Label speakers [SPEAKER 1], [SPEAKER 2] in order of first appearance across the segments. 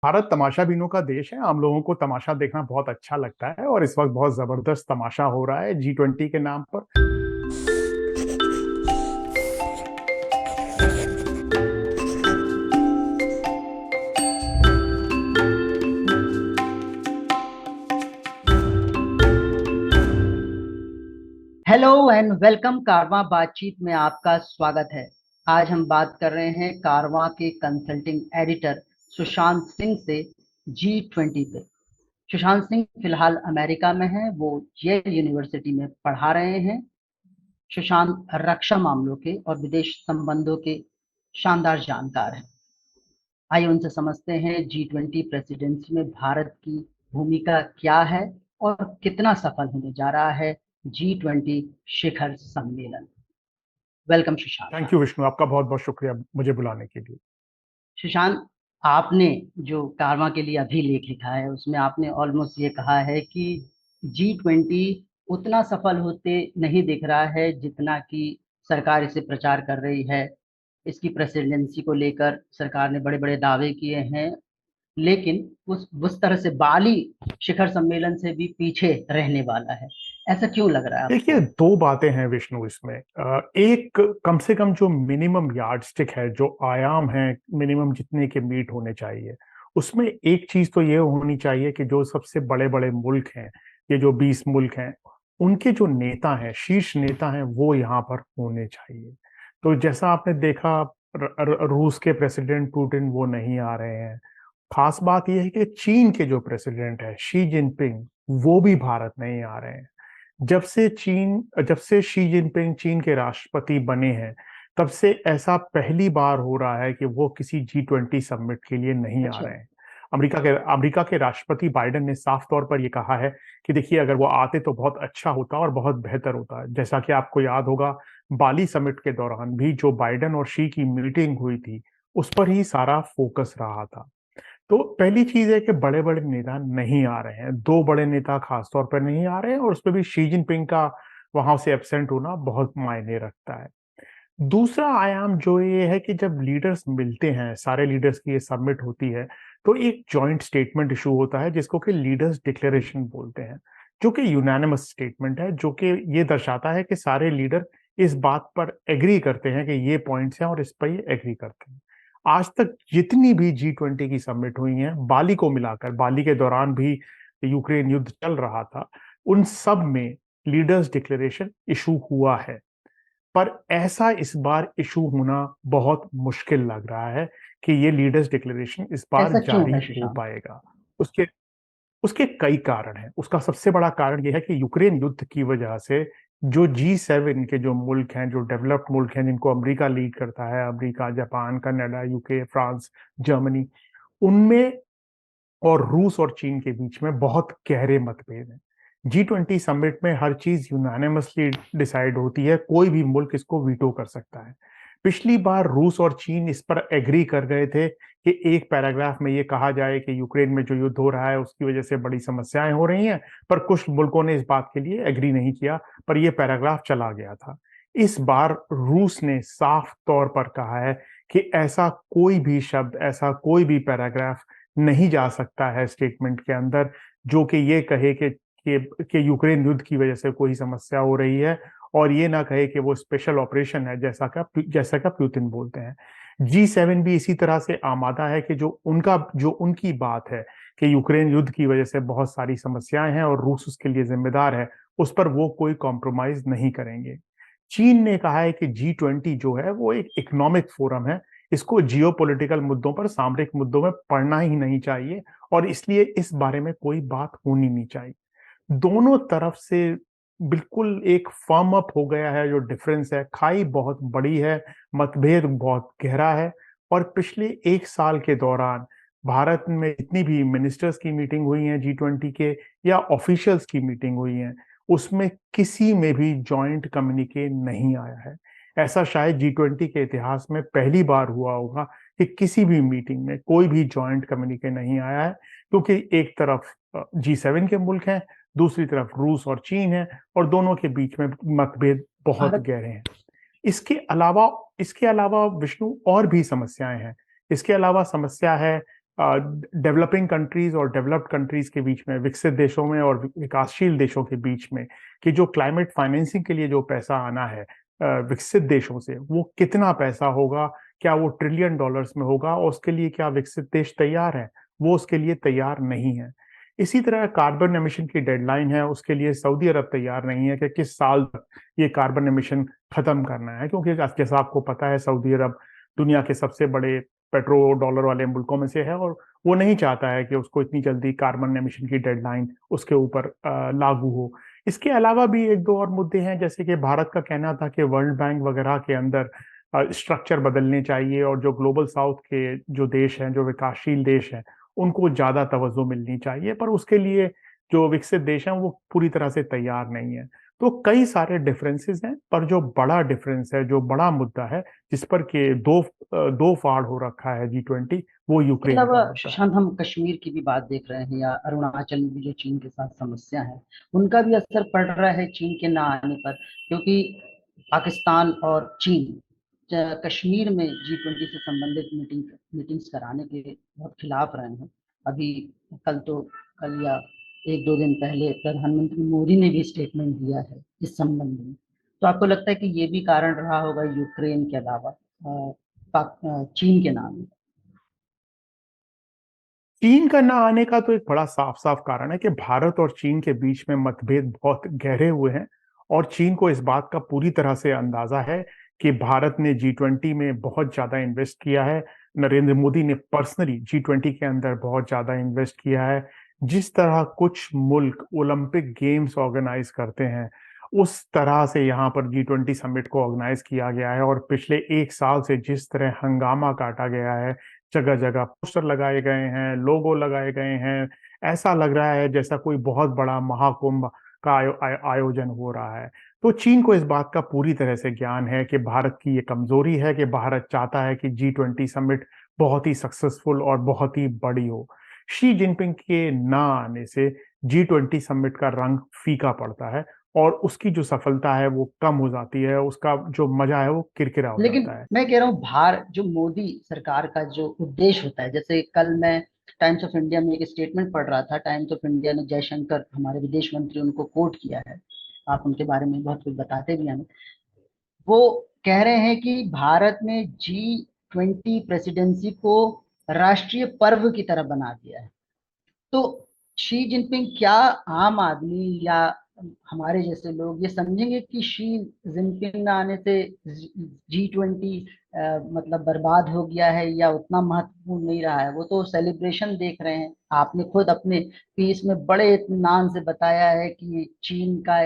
[SPEAKER 1] भारत तमाशाबीनों का देश है। आम लोगों को तमाशा देखना बहुत अच्छा लगता है और इस वक्त बहुत जबरदस्त तमाशा हो रहा है G20 के नाम पर।
[SPEAKER 2] Hello and welcome. कारवां बातचीत में आपका स्वागत है। आज हम बात कर रहे हैं कारवां के कंसल्टिंग एडिटर सुशांत सिंह से G20 पे। सुशांत सिंह फिलहाल अमेरिका में हैं। वो येल यूनिवर्सिटी में पढ़ा रहे हैं। सुशांत रक्षा मामलों के और विदेश संबंधों के शानदार जानकार हैं। आइए उनसे समझते हैं G20 प्रेसिडेंसी में भारत की भूमिका क्या है और कितना सफल होने जा रहा है G20 शिखर सम्मेलन। Welcome Sushant.
[SPEAKER 1] Thank you Vishnu, आपका बहुत बहुत शुक्रिया मुझे बुलाने के लिए।
[SPEAKER 2] सुशांत, आपने जो कारवा के लिए अभी लेख लिखा है उसमें आपने ऑलमोस्ट ये कहा है कि G20 उतना सफल होते नहीं दिख रहा है जितना कि सरकार इसे प्रचार कर रही है। इसकी प्रेसिडेंसी को लेकर सरकार ने बड़े बड़े दावे किए हैं, लेकिन उस तरह से बाली शिखर सम्मेलन से भी पीछे रहने वाला है। ऐसा क्यों लग रहा है
[SPEAKER 1] देखिए,
[SPEAKER 2] आपको?
[SPEAKER 1] दो बातें हैं विष्णु इसमें। एक, कम से कम जो मिनिमम यार्डस्टिक है, जो आयाम है, मिनिमम जितने के मीट होने चाहिए, उसमें एक चीज तो ये होनी चाहिए कि जो सबसे बड़े बड़े मुल्क हैं, ये जो 20 मुल्क हैं, उनके जो नेता हैं, शीर्ष नेता हैं, वो यहाँ पर होने चाहिए। तो जैसा आपने देखा, रूस के प्रेसिडेंट पुतिन वो नहीं आ रहे हैं। खास बात यह है कि चीन के जो प्रेसिडेंट है शी जिनपिंग, वो भी भारत नहीं आ रहे हैं। जब से शी जिनपिंग चीन के राष्ट्रपति बने हैं, तब से ऐसा पहली बार हो रहा है कि वो किसी G20 समिट के लिए नहीं आ
[SPEAKER 2] अच्छा।
[SPEAKER 1] रहे हैं। अमेरिका के राष्ट्रपति बाइडेन ने साफ तौर पर यह कहा है कि देखिए, अगर वो आते तो बहुत अच्छा होता और बहुत बेहतर होता। जैसा कि आपको याद होगा, बाली समिट के दौरान भी जो बाइडेन और शी की मीटिंग हुई थी, उस पर ही सारा फोकस रहा था। तो पहली चीज है कि बड़े बड़े नेता नहीं आ रहे हैं, दो बड़े नेता खासतौर पर नहीं आ रहे हैं, और उसमें भी शी जिनपिंग का वहां से एब्सेंट होना बहुत मायने रखता है। दूसरा आयाम जो ये है कि जब लीडर्स मिलते हैं, सारे लीडर्स की ये सबमिट होती है, तो एक जॉइंट स्टेटमेंट इशू होता है जिसको कि लीडर्स डिक्लेरेशन बोलते हैं, जो कि यूनानिमस स्टेटमेंट है, जो कि ये दर्शाता है कि सारे लीडर इस बात पर एग्री करते हैं कि ये पॉइंट्स हैं और इस पर ये एग्री करते हैं। आज तक जितनी भी G20 की सबमिट हुई हैं, बाली को मिलाकर, बाली के दौरान भी यूक्रेन युद्ध चल रहा था, उन सब में लीडर्स डिक्लेरेशन इशू हुआ है। पर ऐसा इस बार इशू होना बहुत मुश्किल लग रहा है कि ये लीडर्स डिक्लेरेशन इस बार
[SPEAKER 2] ऐसा क्यों
[SPEAKER 1] जारी
[SPEAKER 2] है
[SPEAKER 1] हो
[SPEAKER 2] सुशांत?
[SPEAKER 1] पाएगा। उसके उसके कई कारण हैं। उसका सबसे बड़ा कारण यह है कि यूक्रेन युद्ध की वजह से जो G7 के जो मुल्क हैं, जो डेवलप्ड मुल्क हैं, जिनको अमेरिका लीड करता है, America, Japan, Canada, UK, France, Germany, उनमें और रूस और चीन के बीच में बहुत गहरे मतभेद हैं। G20 समिट में हर चीज यूनानिमसली डिसाइड होती है, कोई भी मुल्क इसको वीटो कर सकता है। पिछली बार रूस और चीन इस पर एग्री कर गए थे कि एक पैराग्राफ में ये कहा जाए कि यूक्रेन में जो युद्ध हो रहा है उसकी वजह से बड़ी समस्याएं हो रही हैं, पर कुछ मुल्कों ने इस बात के लिए एग्री नहीं किया, पर यह पैराग्राफ चला गया था। इस बार रूस ने साफ तौर पर कहा है कि ऐसा कोई भी शब्द, ऐसा कोई भी पैराग्राफ नहीं जा सकता है स्टेटमेंट के अंदर जो कि ये कहे कि यूक्रेन युद्ध की वजह से कोई समस्या हो रही है, और ये ना कहे कि वो स्पेशल ऑपरेशन है, जैसा का पुतिन बोलते हैं। G7 भी इसी तरह से आमादा है कि जो उनकी बात है कि यूक्रेन युद्ध की वजह से बहुत सारी समस्याएं हैं और रूस उसके लिए जिम्मेदार है, उस पर वो कोई कॉम्प्रोमाइज नहीं करेंगे। चीन ने कहा है कि G20 जो है वो एक इकोनॉमिक फोरम है, इसको जियोपॉलिटिकल मुद्दों पर, सामरिक मुद्दों में पढ़ना ही नहीं चाहिए, और इसलिए इस बारे में कोई बात होनी नहीं चाहिए। दोनों तरफ से बिल्कुल एक फर्म अप हो गया है। जो डिफरेंस है, खाई बहुत बड़ी है, मतभेद बहुत गहरा है। और पिछले एक साल के दौरान भारत में जितनी भी मिनिस्टर्स की मीटिंग हुई है G20 के, या ऑफिशियल्स की मीटिंग हुई है, उसमें किसी में भी जॉइंट कम्युनिके नहीं आया है। ऐसा शायद G20 के इतिहास में पहली बार हुआ होगा कि किसी भी मीटिंग में कोई भी जॉइंट कम्युनिके नहीं आया है, क्योंकि एक तरफ G7 के मुल्क हैं, दूसरी तरफ रूस और चीन है, और दोनों के बीच में मतभेद बहुत
[SPEAKER 2] भारत
[SPEAKER 1] गहरे हैं। इसके अलावा विष्णु और भी समस्याएं हैं। इसके अलावा समस्या है डेवलपिंग कंट्रीज और डेवलप्ड कंट्रीज के बीच में, विकसित देशों में और विकासशील देशों के बीच में, कि जो क्लाइमेट फाइनेंसिंग के लिए जो पैसा आना है विकसित देशों से, वो कितना पैसा होगा, क्या वो ट्रिलियन डॉलर्स में होगा, और उसके लिए क्या विकसित देश तैयार है? वो उसके लिए तैयार नहीं है। इसी तरह कार्बन एमिशन की डेडलाइन है, उसके लिए सऊदी अरब तैयार नहीं है कि किस साल तक ये कार्बन एमिशन खत्म करना है, क्योंकि जैसा आपको पता है सऊदी अरब दुनिया के सबसे बड़े पेट्रो डॉलर वाले मुल्कों में से है, और वो नहीं चाहता है कि उसको इतनी जल्दी कार्बन एमिशन की डेडलाइन उसके ऊपर लागू हो। इसके अलावा भी एक दो और मुद्दे हैं, जैसे कि भारत का कहना था कि वर्ल्ड बैंक वगैरह के अंदर स्ट्रक्चर बदलने चाहिए, और जो ग्लोबल साउथ के जो देश हैं, जो विकासशील देश हैं, उनको ज्यादा तवज्जो मिलनी चाहिए, पर उसके लिए जो विकसित देश हैं वो पूरी तरह से तैयार नहीं है। तो कई सारे डिफरेंसेस हैं, पर जो बड़ा डिफरेंस है, जो बड़ा मुद्दा है, जिस पर के दो फाड़ हो रखा है G20, वो
[SPEAKER 2] इसके
[SPEAKER 1] यूक्रेन का
[SPEAKER 2] अलावा
[SPEAKER 1] मुद्दा है।
[SPEAKER 2] सुशांत, हम कश्मीर की भी बात देख रहे हैं, या अरुणाचल में भी जो चीन के साथ समस्या है, उनका भी असर पड़ रहा है चीन के ना आने पर, क्योंकि पाकिस्तान और चीन कश्मीर में G20 से संबंधित मीटिंग्स कराने के बहुत खिलाफ रहे हैं। अभी कल या एक दो दिन पहले प्रधानमंत्री मोदी ने भी स्टेटमेंट दिया है इस संबंध में। तो आपको लगता है कि ये भी कारण रहा होगा यूक्रेन के अलावा चीन के नाम?
[SPEAKER 1] चीन का ना आने का तो एक बड़ा साफ साफ कारण है कि भारत और चीन के बीच में मतभेद बहुत गहरे हुए हैं, और चीन को इस बात का पूरी तरह से अंदाजा है कि भारत ने G20 में बहुत ज्यादा इन्वेस्ट किया है। नरेंद्र मोदी ने पर्सनली G20 के अंदर बहुत ज्यादा इन्वेस्ट किया है। जिस तरह कुछ मुल्क ओलंपिक गेम्स ऑर्गेनाइज करते हैं, उस तरह से यहाँ पर G20 समिट को ऑर्गेनाइज किया गया है, और पिछले एक साल से जिस तरह हंगामा काटा गया है, जगह जगह पोस्टर लगाए गए हैं, लोगो लगाए गए हैं, ऐसा लग रहा है जैसा कोई बहुत बड़ा महाकुंभ का आयोजन हो रहा है। तो चीन को इस बात का पूरी तरह से ज्ञान है कि भारत की ये कमजोरी है, कि भारत चाहता है कि G20 समिट बहुत ही सक्सेसफुल और बहुत ही बड़ी हो। शी जिनपिंग के ना आने से G20 समिट का रंग फीका पड़ता है, और उसकी जो सफलता है वो कम हो जाती है, उसका जो मजा है वो किरकिरा हो
[SPEAKER 2] लेकिन
[SPEAKER 1] जाता है।
[SPEAKER 2] मैं कह रहा हूँ, जो मोदी सरकार का जो उद्देश्य होता है, जैसे कल मैं टाइम्स ऑफ इंडिया में एक स्टेटमेंट पढ़ रहा था, टाइम्स ऑफ इंडिया ने जयशंकर, हमारे विदेश मंत्री, उनको कोट किया है। आप उनके बारे में बहुत कुछ बताते भी हैं। वो कह रहे हैं कि भारत ने G20 प्रेसिडेंसी को राष्ट्रीय पर्व की तरह बना दिया है। तो शी जिनपिंग, क्या आम आदमी या हमारे जैसे लोग ये समझेंगे कि शी जिनपिंग ना आने से G20 मतलब बर्बाद हो गया है, या उतना महत्वपूर्ण नहीं रहा है? वो तो सेलिब्रेशन देख रहे हैं। आपने खुद अपने पीस में बड़े इत्मीनान से बताया है कि चीन का,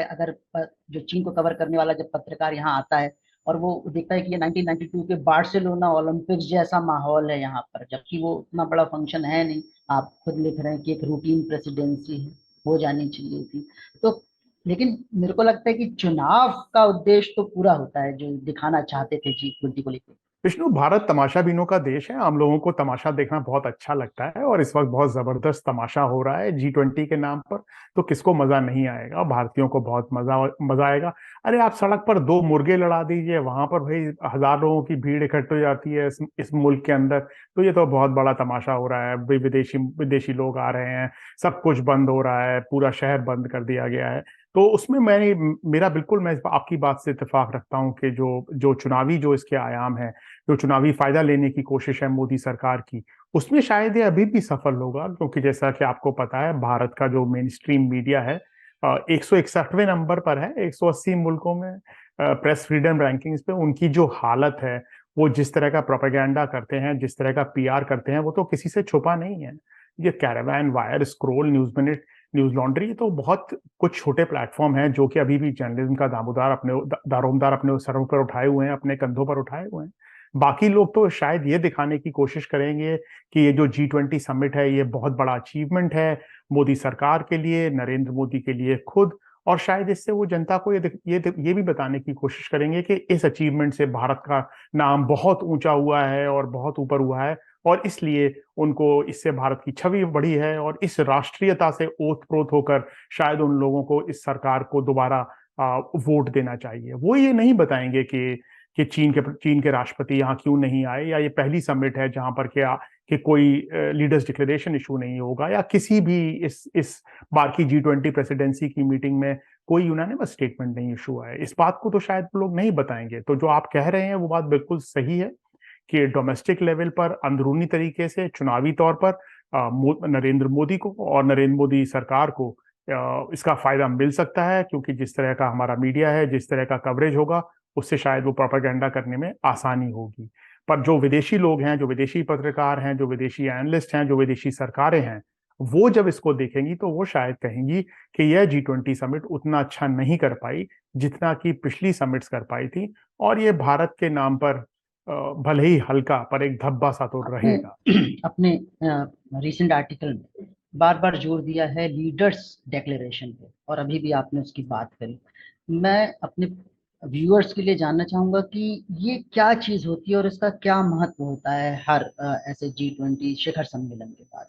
[SPEAKER 2] जो चीन को कवर करने वाला जब पत्रकार यहाँ आता है और वो देखता है कि ये 1992 के बार्सिलोना ओलंपिक्स जैसा माहौल है यहाँ पर, जबकि वो उतना बड़ा फंक्शन है नहीं। आप खुद लिख रहे हैं कि एक रूटीन प्रेसिडेंसी है, हो जानी चाहिए थी। तो लेकिन मेरे को लगता है कि चुनाव का उद्देश्य तो पूरा होता है, जो दिखाना चाहते थे G20 को लेकर।
[SPEAKER 1] विष्णु, भारत तमाशाबीनों का देश है। आम लोगों को तमाशा देखना बहुत अच्छा लगता है, और इस वक्त बहुत जबरदस्त तमाशा हो रहा है G20 के नाम पर। तो किसको मजा नहीं आएगा? भारतीयों को बहुत मजा मजा आएगा। अरे आप सड़क पर दो मुर्गे लड़ा दीजिए, वहां पर भाई हजार लोगों की भीड़ इकट्ठ हो जाती है इस मुल्क के अंदर। तो ये तो बहुत बड़ा तमाशा हो रहा है भाई, विदेशी विदेशी लोग आ रहे हैं, सब कुछ बंद हो रहा है, पूरा शहर बंद कर दिया गया है। तो उसमें मेरा बिल्कुल, मैं आपकी बात से इत्तेफाक रखता हूँ कि जो जो चुनावी जो इसके आयाम है, जो चुनावी फायदा लेने की कोशिश है मोदी सरकार की, उसमें शायद ये अभी भी सफल होगा, क्योंकि जैसा कि आपको पता है भारत का जो मेन स्ट्रीम मीडिया है 161वें नंबर पर है 180 मुल्कों में प्रेस फ्रीडम रैंकिंग्स पे। उनकी जो हालत है, वो जिस तरह का प्रोपेगेंडा करते हैं, जिस तरह का पीआर करते हैं, वो तो किसी से छुपा नहीं है। ये Caravan, wire, scroll, news minute, news laundry, ये तो बहुत कुछ छोटे प्लेटफॉर्म हैं जो कि अभी भी जर्नलिज्म का दारोमदार अपने सरों पर उठाए हुए हैं, अपने कंधों पर उठाए हुए हैं। बाकी लोग तो शायद ये दिखाने की कोशिश करेंगे कि ये जो G20 समिट है ये बहुत बड़ा अचीवमेंट है मोदी सरकार के लिए, नरेंद्र मोदी के लिए खुद, और शायद इससे वो जनता को ये भी बताने की कोशिश करेंगे कि इस अचीवमेंट से भारत का नाम बहुत ऊंचा हुआ है और बहुत ऊपर हुआ है, और इसलिए उनको इससे भारत की छवि बढ़ी है, और इस राष्ट्रीयता से ओतप्रोत होकर शायद उन लोगों को इस सरकार को दोबारा वोट देना चाहिए। वो ये नहीं बताएंगे कि कि चीन के राष्ट्रपति यहाँ क्यों नहीं आए, या ये पहली समिट है जहां पर कि कोई लीडर्स डिक्लेरेशन इशू नहीं होगा, या किसी भी इस बार की G20 प्रेसिडेंसी की मीटिंग में कोई यूनानिमस स्टेटमेंट नहीं इशू है। इस बात को तो शायद लोग नहीं बताएंगे। तो जो आप कह रहे हैं वो बात बिल्कुल सही है कि डोमेस्टिक लेवल पर अंदरूनी तरीके से चुनावी तौर पर नरेंद्र मोदी को और नरेंद्र मोदी सरकार को इसका फायदा मिल सकता है, क्योंकि जिस तरह का हमारा मीडिया है, जिस तरह का कवरेज होगा, उससे शायद वो प्रोपेगेंडा करने में आसानी होगी। पर जो विदेशी लोग हैं, जो विदेशी पत्रकार हैं, जो विदेशी एनालिस्ट हैं, जो विदेशी सरकारें हैं, वो जब इसको देखेंगी तो वो शायद कहेंगी कि यह G20 समिट उतना अच्छा नहीं कर पाई जितना कि पिछली समिट्स कर पाई थी, और ये भारत के नाम पर भले ही हल्का पर एक धब्बा सा तो रहेगा।
[SPEAKER 2] अपने रिसेंट आर्टिकल में बार बार जोर दिया है लीडर्स डिक्लेरेशन पे, और अभी भी आपने उसकी बात करी। मैं अपने व्यूअर्स के लिए जानना चाहूंगा कि ये क्या चीज होती है और इसका क्या महत्व होता है हर ऐसे G20 शिखर सम्मेलन के बाद।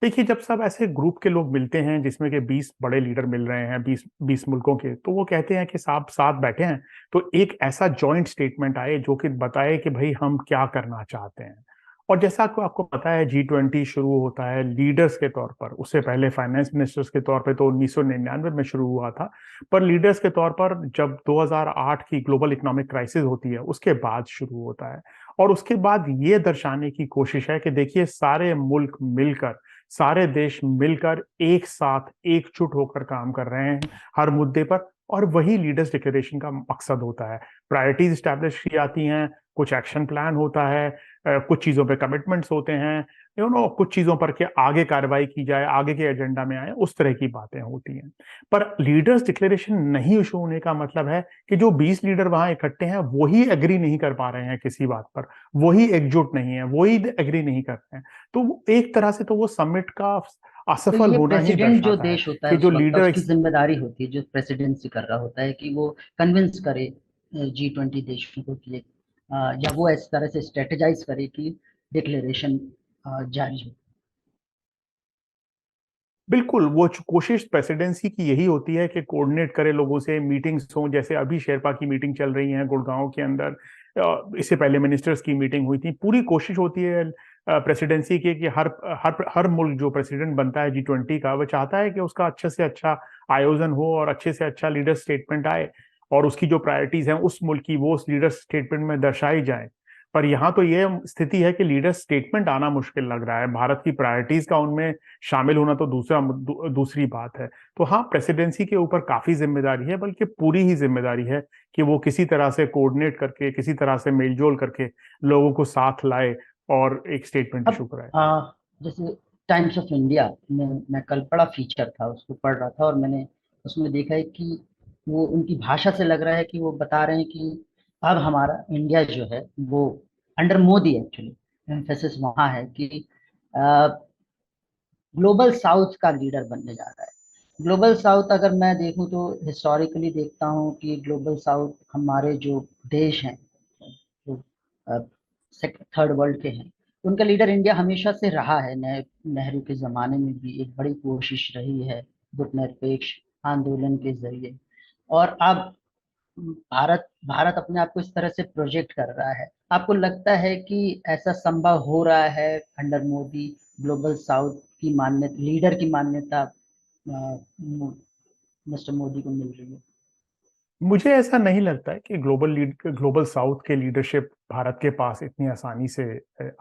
[SPEAKER 1] देखिए, जब सब ऐसे ग्रुप के लोग मिलते हैं जिसमें के 20 बड़े लीडर मिल रहे हैं, 20 मुल्कों के, तो वो कहते हैं कि साहब साथ बैठे हैं तो एक ऐसा जॉइंट स्टेटमेंट आए जो कि बताए कि भाई हम क्या करना चाहते हैं। और जैसा को आपको पता है, G20 शुरू होता है लीडर्स के तौर पर, उससे पहले फाइनेंस मिनिस्टर्स के तौर पे तो 1999 में शुरू हुआ था, पर लीडर्स के तौर पर जब 2008 की ग्लोबल इकोनॉमिक क्राइसिस होती है उसके बाद शुरू होता है। और उसके बाद ये दर्शाने की कोशिश है कि देखिए, सारे मुल्क मिलकर, सारे देश मिलकर एक साथ एकजुट होकर काम कर रहे हैं हर मुद्दे पर, और वही लीडर्स डिक्लेरेशन का मकसद होता है। प्रायोरिटीज स्टैब्लिश की जाती हैं, कुछ एक्शन प्लान होता है, कुछ चीजों पे कमिटमेंट्स होते हैं, कुछ चीजों पर के आगे कार्रवाई की जाए, आगे के एजेंडा में आए, उस तरह की बातें होती हैं। पर लीडर्स डिक्लेरेशन नहीं इशू होने का मतलब है कि जो 20 लीडर वहां इकट्ठे हैं वही एग्री नहीं कर पा रहे हैं किसी बात पर, वही एकजुट नहीं है, वही एग्री नहीं कर रहे हैं। तो एक तरह से तो वो समिट का
[SPEAKER 2] तो
[SPEAKER 1] असफल
[SPEAKER 2] ये
[SPEAKER 1] होना ही
[SPEAKER 2] प्रेसिडेंट जो
[SPEAKER 1] दर्शाता है
[SPEAKER 2] देश होता है
[SPEAKER 1] कि
[SPEAKER 2] उस
[SPEAKER 1] जो
[SPEAKER 2] वक्त का,
[SPEAKER 1] लीडर।
[SPEAKER 2] उसकी जिम्मेदारी होती है, जो प्रेसिडेंसी कर रहा होता है, कि वो कन्विंस करे G20 देशों को कि या वो इस तरह से स्ट्रेटेजाइज करे कि डिक्लेरेशन जारी हो।
[SPEAKER 1] बिल्कुल, वो कोशिश प्रेसिडेंसी की यही होती है कि कोऑर्डिनेट करे लोगों से, मीटिंग्स हों, जैसे अभी शेरपा की मीटिंग चल रही है गुड़गांव के अंदर, इससे पहले मिनिस्टर्स की मीटिंग हुई थी। पूरी कोशिश होती है प्रेसिडेंसी की कि हर हर हर मुल्क जो प्रेसिडेंट बनता है G20 का, वो चाहता है कि उसका अच्छे से अच्छा आयोजन हो और अच्छे से अच्छा लीडर स्टेटमेंट आए, और उसकी जो प्रायोरिटीज हैं उस मुल्क की वो उस लीडर स्टेटमेंट में दर्शाई जाए। पर यहाँ तो ये स्थिति है कि लीडर स्टेटमेंट आना मुश्किल लग रहा है, भारत की प्रायोरिटीज का उनमें शामिल होना तो दूसरी बात है। तो हाँ, प्रेसिडेंसी के ऊपर काफी जिम्मेदारी है, बल्कि पूरी ही जिम्मेदारी है कि वो किसी तरह से कोऑर्डिनेट करके, किसी तरह से मेलजोल करके लोगों को साथ लाए और एक स्टेटमेंट इशू
[SPEAKER 2] अब
[SPEAKER 1] कराए।
[SPEAKER 2] जैसे टाइम्स ऑफ इंडिया में मैं कल बड़ा फीचर था, उसको पढ़ रहा था, और मैंने उसमें देखा है कि वो उनकी भाषा से लग रहा है कि वो बता रहे हैं कि अब हमारा इंडिया जो है वो अंडर मोदी, एक्चुअली एम्फेसिस वहाँ है कि ग्लोबल साउथ का लीडर बनने जा रहा है। ग्लोबल साउथ अगर मैं देखूं तो हिस्टोरिकली देखता हूं कि ग्लोबल साउथ हमारे जो देश हैं, जो थर्ड वर्ल्ड के हैं, उनका लीडर इंडिया हमेशा से रहा है। नेहरू के जमाने में भी एक बड़ी कोशिश रही है गुटनिरपेक्ष आंदोलन के जरिए, और अब भारत भारत अपने आप को इस तरह से प्रोजेक्ट कर रहा है। आपको लगता है कि ऐसा संभव हो रहा है अंडर मोदी, ग्लोबल साउथ की मान्यता, लीडर की मान्यता मिस्टर मोदी को मिल रही है?
[SPEAKER 1] मुझे ऐसा नहीं लगता है कि ग्लोबल साउथ के लीडरशिप भारत के पास इतनी आसानी से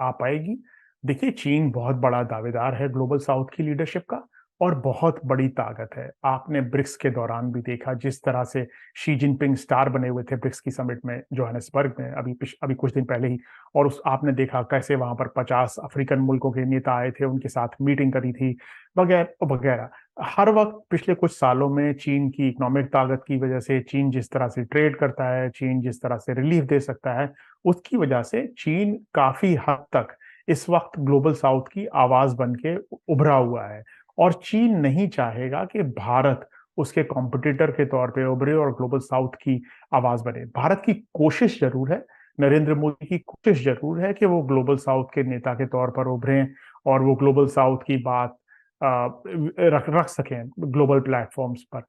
[SPEAKER 1] आ पाएगी। देखिए, चीन बहुत बड़ा दावेदार है ग्लोबल साउथ की लीडरशिप का, और बहुत बड़ी ताकत है। आपने ब्रिक्स के दौरान भी देखा जिस तरह से शी जिनपिंग स्टार बने हुए थे ब्रिक्स की समिट में जोहानिसबर्ग में, अभी कुछ दिन पहले ही। और उस आपने देखा कैसे वहां पर 50 अफ्रीकन मुल्कों के नेता आए थे, उनके साथ मीटिंग करी थी, वगैरह वगैरह। हर वक्त पिछले कुछ सालों में चीन की इकोनॉमिक ताकत की वजह से, चीन जिस तरह से ट्रेड करता है, चीन जिस तरह से रिलीफ दे सकता है, उसकी वजह से चीन काफी हद तक इस वक्त ग्लोबल साउथ की आवाज बन के उभरा हुआ है। और चीन नहीं चाहेगा कि भारत उसके कॉम्पिटिटर के तौर पे उभरे और ग्लोबल साउथ की आवाज बने। भारत की कोशिश जरूर है, नरेंद्र मोदी की कोशिश जरूर है कि वो ग्लोबल साउथ के नेता के तौर पर उभरें और वो ग्लोबल साउथ की बात रख रख सकें ग्लोबल प्लेटफॉर्म्स पर।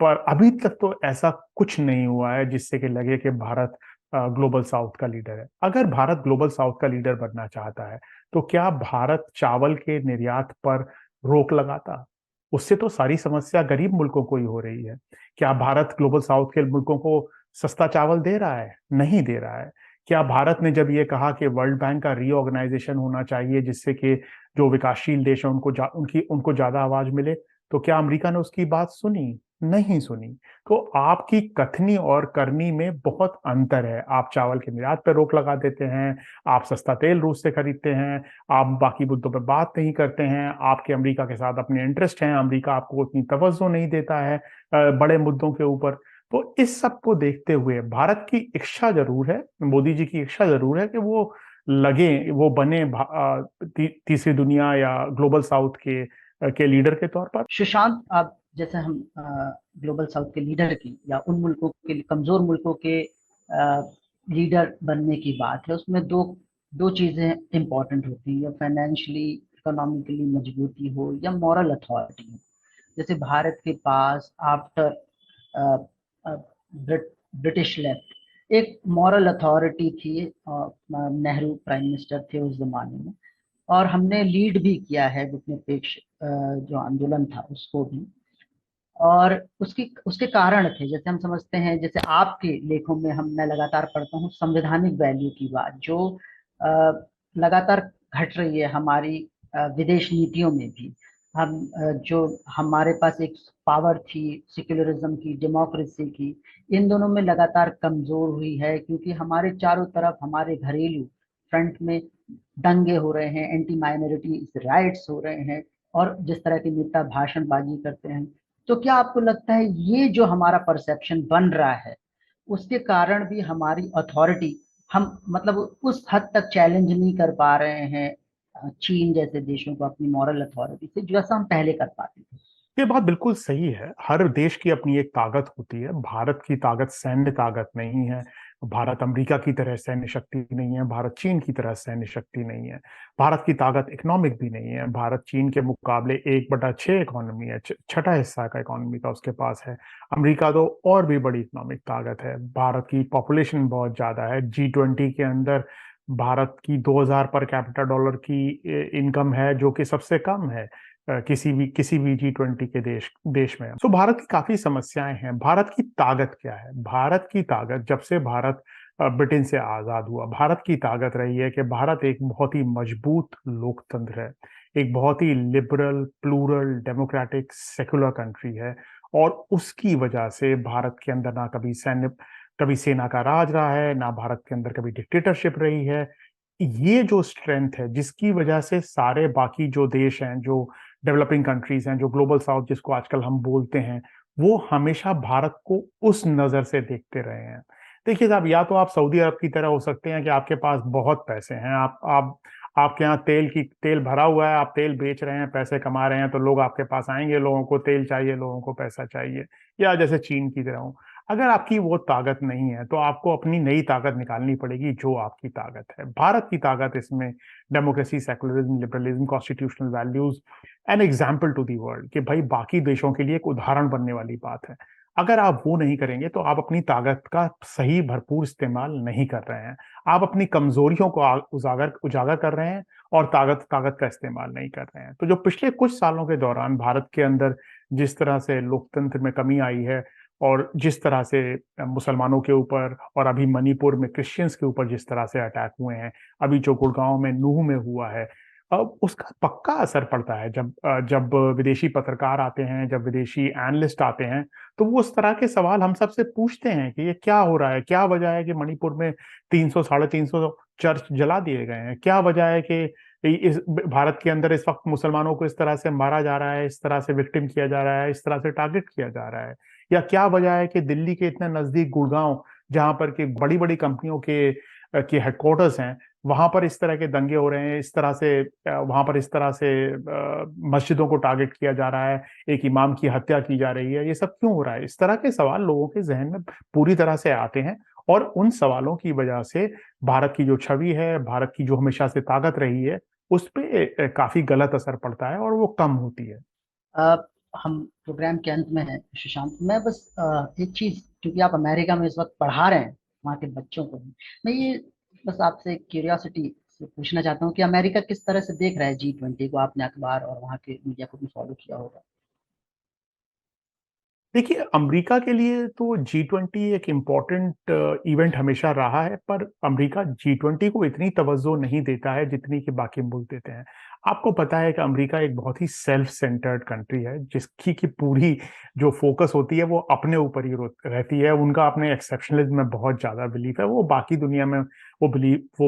[SPEAKER 1] पर अभी तक तो ऐसा कुछ नहीं हुआ है जिससे कि लगे कि भारत ग्लोबल साउथ का लीडर है। अगर भारत ग्लोबल साउथ का लीडर बनना चाहता है तो क्या भारत चावल के निर्यात पर रोक लगाता? उससे तो सारी समस्या गरीब मुल्कों को ही हो रही है। क्या भारत ग्लोबल साउथ के मुल्कों को सस्ता चावल दे रहा है? नहीं दे रहा है। क्या भारत ने जब ये कहा कि वर्ल्ड बैंक का रीऑर्गेनाइजेशन होना चाहिए जिससे कि जो विकासशील देश हैं उनको ज्यादा आवाज मिले, तो क्या अमेरिका ने उसकी बात सुनी? नहीं सुनी। तो आपकी कथनी और करनी में बहुत अंतर है। आप चावल के निर्यात पर रोक लगा देते हैं, आप सस्ता तेल रूस से खरीदते हैं, आप बाकी मुद्दों पर बात नहीं करते हैं, आपके अमेरिका के साथ अपने इंटरेस्ट हैं, अमेरिका आपको उतनी तवज्जो नहीं देता है बड़े मुद्दों के ऊपर। तो इस सब को देखते हुए भारत की इच्छा जरूर है, मोदी जी की इच्छा जरूर है कि वो बने तीसरी दुनिया या ग्लोबल साउथ के लीडर के तौर पर।
[SPEAKER 2] सुशांत, आप जैसे हम ग्लोबल साउथ के लीडर की या उन मुल्कों के कमजोर मुल्कों के लीडर बनने की बात है, उसमें दो दो चीजें इंपॉर्टेंट होती हैं, या फाइनेंशियली इकोनॉमिकली मजबूती हो या मॉरल अथॉरिटी हो। जैसे भारत के पास आफ्टर ब्रिटिश लेफ्ट एक मॉरल अथॉरिटी थी, नेहरू प्राइम मिनिस्टर थे उस जमाने में, और हमने लीड भी किया है गुटनिरपेक्ष जो आंदोलन था उसको भी। और उसके कारण थे, जैसे हम समझते हैं, जैसे आपके लेखों में मैं लगातार पढ़ता हूँ संवैधानिक वैल्यू की बात, जो लगातार घट रही है हमारी विदेश नीतियों में भी। जो हमारे पास एक पावर थी सेक्युलरिज्म की, डेमोक्रेसी की, इन दोनों में लगातार कमजोर हुई है, क्योंकि हमारे चारों तरफ हमारे घरेलू फ्रंट में दंगे हो रहे हैं, एंटी माइनॉरिटी राइट्स हो रहे हैं, और जिस तरह के नेता भाषणबाजी करते हैं। तो क्या आपको लगता है ये जो हमारा परसेप्शन बन रहा है, उसके कारण भी हमारी अथॉरिटी, हम मतलब उस हद तक चैलेंज नहीं कर पा रहे हैं चीन जैसे देशों को अपनी मॉरल अथॉरिटी से, जैसा हम पहले कर पाते थे?
[SPEAKER 1] ये बात बिल्कुल सही है। हर देश की अपनी एक ताकत होती है। भारत की ताकत सैन्य ताकत नहीं है। भारत अमेरिका की तरह सैन्य शक्ति नहीं है। भारत चीन की तरह सैन्य शक्ति नहीं है। भारत की ताकत इकोनॉमिक भी नहीं है। भारत चीन के मुकाबले 1/6 इकोनॉमी है, छठा हिस्सा का इकोनॉमी का उसके पास है। अमेरिका तो और भी बड़ी इकोनॉमिक ताकत है। भारत की पॉपुलेशन बहुत ज्यादा है। G20 के अंदर भारत की 2000 पर कैपिटा डॉलर की इनकम है, जो कि सबसे कम है किसी भी G20 के देश में। तो भारत की काफी समस्याएं हैं। भारत की ताकत क्या है? भारत की ताकत, जब से भारत ब्रिटेन से आजाद हुआ, भारत की ताकत रही है कि भारत एक बहुत ही मजबूत लोकतंत्र है, एक बहुत ही liberal, plural, democratic, secular country है। और उसकी वजह से भारत के अंदर ना कभी सेना का राज रहा है, ना भारत के अंदर कभी डिक्टेटरशिप रही है। ये जो स्ट्रेंथ है, जिसकी वजह से सारे बाकी जो देश हैं, जो डेवलपिंग कंट्रीज हैं, जो ग्लोबल साउथ जिसको आजकल हम बोलते हैं, वो हमेशा भारत को उस नजर से देखते रहे हैं। देखिए साहब, या तो आप सऊदी अरब की तरह हो सकते हैं कि आपके पास बहुत पैसे हैं, आप आपके यहाँ तेल भरा हुआ है, आप तेल बेच रहे हैं, पैसे कमा रहे हैं, तो लोग आपके पास आएंगे, लोगों को तेल चाहिए, लोगों को पैसा चाहिए। या जैसे चीन की तरह हो। अगर आपकी वो ताकत नहीं है तो आपको अपनी नई ताकत निकालनी पड़ेगी, जो आपकी ताकत है। भारत की ताकत इसमें democracy, secularism, liberalism, constitutional values, an example to the world, कि भाई बाकी देशों के लिए एक उदाहरण बनने वाली बात है। अगर आप वो नहीं करेंगे तो आप अपनी ताकत का सही भरपूर इस्तेमाल नहीं कर रहे हैं। आप अपनी कमजोरियों को उजागर उजागर कर रहे हैं और ताकत का इस्तेमाल नहीं कर रहे हैं। तो जो पिछले कुछ सालों के दौरान भारत के अंदर जिस तरह से लोकतंत्र में कमी आई है, और जिस तरह से मुसलमानों के ऊपर, और अभी मणिपुर में क्रिश्चियंस के ऊपर जिस तरह से अटैक हुए हैं, अभी जो गुड़गांव में नूह में हुआ है, अब उसका पक्का असर पड़ता है। जब विदेशी पत्रकार आते हैं, जब विदेशी एनालिस्ट आते हैं, तो वो उस तरह के सवाल हम सबसे पूछते हैं कि ये क्या हो रहा है, क्या वजह है कि मणिपुर में 300 350 चर्च जला दिए गए हैं, क्या वजह है कि इस भारत के अंदर इस वक्त मुसलमानों को इस तरह से मारा जा रहा है, इस तरह से विक्टिम किया जा रहा है, इस तरह से टारगेट किया जा रहा है। या क्या वजह है कि दिल्ली के इतने नजदीक गुड़गांव, जहां पर कि बड़ी बड़ी कंपनियों के हेडक्वार्टर्स हैं, वहां पर इस तरह के दंगे हो रहे हैं, इस तरह से वहां पर इस तरह से मस्जिदों को टारगेट किया जा रहा है, एक इमाम की हत्या की जा रही है। ये सब क्यों हो रहा है? इस तरह के सवाल लोगों के जहन में पूरी तरह से आते हैं, और उन सवालों की वजह से भारत की जो छवि है, भारत की जो हमेशा से ताकत रही है, उस पे काफी गलत असर पड़ता है और वो कम होती है।
[SPEAKER 2] हम प्रोग्राम के अंत में हैं सुशांत, मैं बस एक चीज, क्योंकि आप अमेरिका में इस वक्त पढ़ा रहे हैं वहाँ के बच्चों को भी, मैं ये बस आपसे क्यूरियोसिटी से पूछना चाहता हूँ कि अमेरिका किस तरह से देख रहा है G20 को। आपने अखबार और वहाँ के मीडिया को भी फॉलो किया होगा।
[SPEAKER 1] देखिए, अमेरिका के लिए तो G20 एक इम्पोर्टेंट इवेंट हमेशा रहा है, पर अमेरिका G20 को इतनी तवज्जो नहीं देता है जितनी कि बाकी मुल्क देते हैं। आपको पता है कि अमेरिका एक बहुत ही सेल्फ सेंटर्ड कंट्री है, जिसकी की पूरी जो फ़ोकस होती है वो अपने ऊपर ही रहती है। उनका अपने एक्सेप्शनलिज़्म में बहुत ज़्यादा बिलीफ है। वो बाकी दुनिया में वो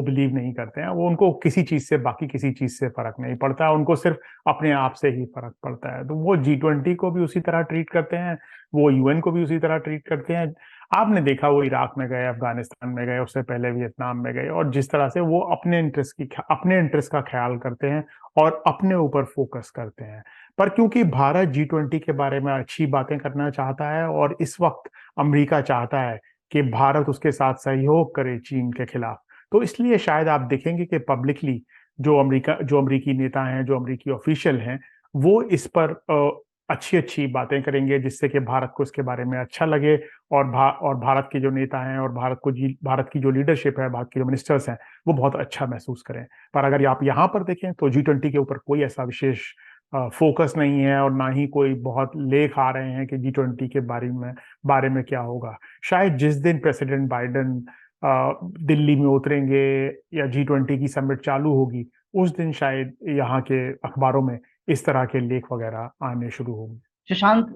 [SPEAKER 1] बिलीव नहीं करते हैं। वो उनको किसी चीज़ से बाकी किसी चीज़ से फ़र्क नहीं पड़ता, उनको सिर्फ़ अपने आप से ही फ़र्क पड़ता है। तो वो G20 को भी उसी तरह ट्रीट करते हैं, वो यूएन को भी उसी तरह ट्रीट करते हैं। आपने देखा वो इराक में गए, अफ़गानिस्तान में गए, उससे पहले वियतनाम में गए और जिस तरह से वो अपने इंटरेस्ट का ख़्याल करते हैं और अपने ऊपर फ़ोकस करते हैं। पर क्योंकि भारत G20 के बारे में अच्छी बातें करना चाहता है और इस वक़्त अमेरिका चाहता है कि भारत उसके साथ सहयोग करे चीन के खिलाफ, तो इसलिए शायद आप देखेंगे कि पब्लिकली जो अमरीकी नेता हैं, जो अमरीकी ऑफ़िशियल हैं, वो इस पर अच्छी-अच्छी बातें करेंगे जिससे कि भारत को इसके बारे में अच्छा लगे और भारत के जो नेता हैं और भारत की जो लीडरशिप है, भारत के जो मिनिस्टर्स हैं, वो बहुत अच्छा महसूस करें। पर अगर आप यहाँ पर देखें तो G20 के ऊपर कोई ऐसा विशेष फ़ोकस नहीं है और ना ही कोई बहुत लेख आ रहे हैं कि G20 के बारे में क्या होगा। शायद जिस दिन प्रेसिडेंट बाइडेन दिल्ली में उतरेंगे या G20 की समिट चालू होगी, उस दिन शायद यहाँ के अखबारों में इस तरह के लेख वगैरह आने शुरू होंगे।
[SPEAKER 2] Sushant,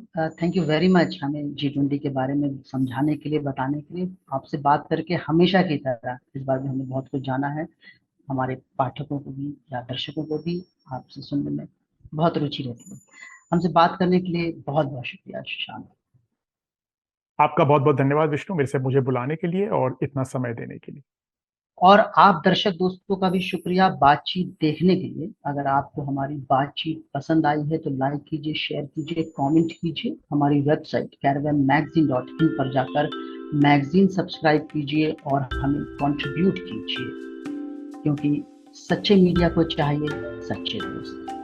[SPEAKER 2] thank you very much हमें G20 के बारे में समझाने के लिए, बताने के लिए। आपसे बात करके हमेशा की तरह इस बार भी हमें बहुत कुछ जाना है। हमारे पाठकों को भी या दर्शकों को भी आपसे सुनने में बहुत रुचि रहती है। हमसे बात करने के लिए बहुत बहुत शुक्रिया सुशांत।
[SPEAKER 1] आपका बहुत-बहुत धन्यवाद विष्णु, मुझे बुलाने के लिए और इतना समय देने के लिए।
[SPEAKER 2] और आप दर्शक दोस्तों का भी शुक्रिया बातचीत देखने के लिए। अगर आपको हमारी बातचीत पसंद आई है तो लाइक कीजिए, शेयर कीजिए, कमेंट कीजिए। हमारी वेबसाइट caravanmagazine.in पर जाकर मैगजीन सब्सक्राइब कीजिए और हमें कंट्रीब्यूट कीजिए, क्योंकि सच्चे मीडिया को चाहिए सच्चे दोस्त।